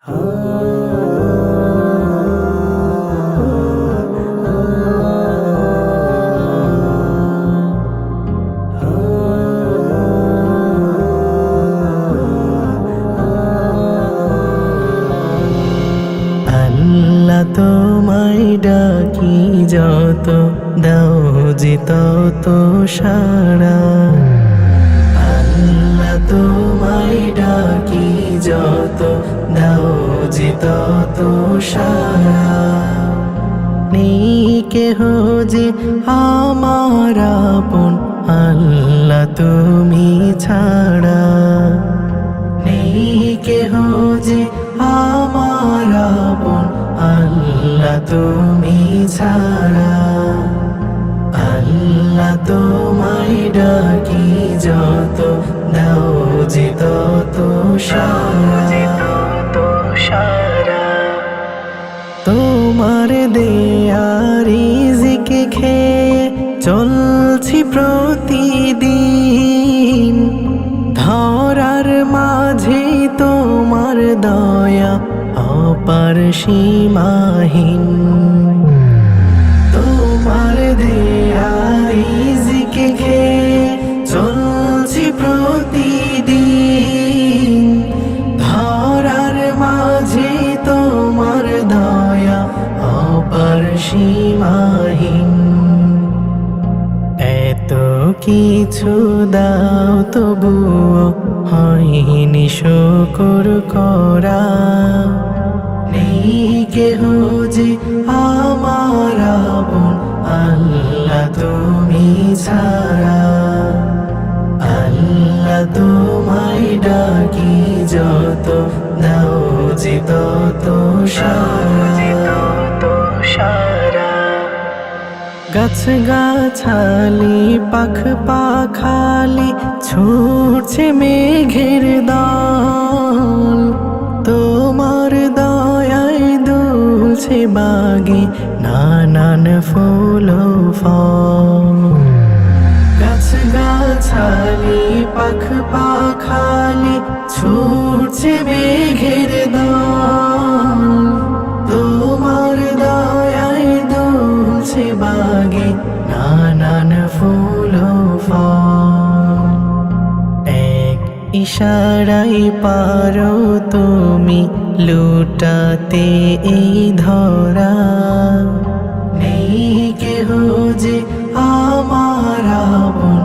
আল্লাহ তোমায় ডাকি যত দাও যে তত সাড়া। আল্লাহ তোমায় ডাকি যত দাও যে তত সাড়া। নেই কেহ যে আমার আপন আল্লাহ তুমি ছাড়া। নেই কেহ যে আমার আপন আল্লাহ তুমি ছাড়া। আল্লাহ তোমায় ডাকি যত দাও যে তত সারা। তোমার দেয়া রিজিক খেয়ে চলছি প্রতিদিন। ধরার মাঝে তোমার দয়া অপার সীমাহীন। তোমার দেয়া রিজিক খেয়ে চলছি প্রতিদিন। ধরার মাঝে তোমার দয়া অপার সীমাহীন। এত কিছু দাও তবুও হয়নি শুকর করা। নেই কেহ যে আমার আপন আল্লাহ তুমি ছাড়া। আল্লাহ তোমায় ডাকি যত দাও যে তত সারা। গাছ গাছালি পাখ পাখালি ছুটছে মেঘের দল। তোমার দয়ায় দুলছে বাগে নানান ফুল ফল। গাছ গাছালি পাখ পাখালি ছুটছে মেঘের দল। তোমার দয়ায় দুলছে বাগে নানান ফুল ফল। এক ইশারায় পারো তুমি লুটাতে এই ধরা। নেই কেহ যে আমার আপন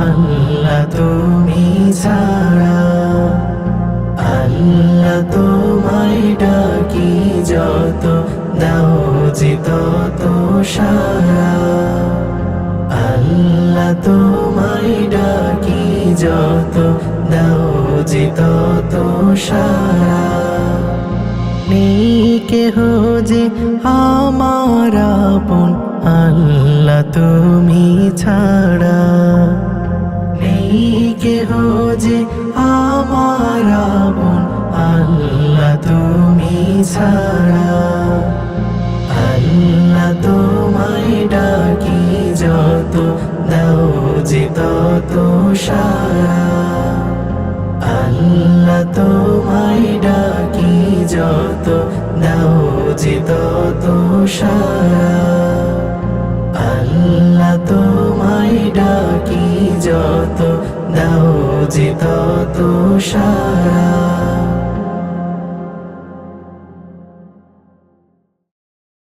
আল্লাহ তুমি ছাড়া। আল্লাহ তোমায় ডাকি যত দাও যে তত সারা। আল্লাহ তোমায় ডাকি যত দাও যে তত সারা। নেই কেহ যে আমার আপন আল্লাহ তুমি ছাড়া। নেই কেহ যে আমার আপন আল্লাহ তুমি ছাড়া। আল্লাহ তোমায় ডাকি যত দাও যে তত সারা। আল্লাহ তোমায় ডাকি যত দাও যে তত সারা। আল্লাহ তোমায় ডাকি যত দাও যে তত সারা।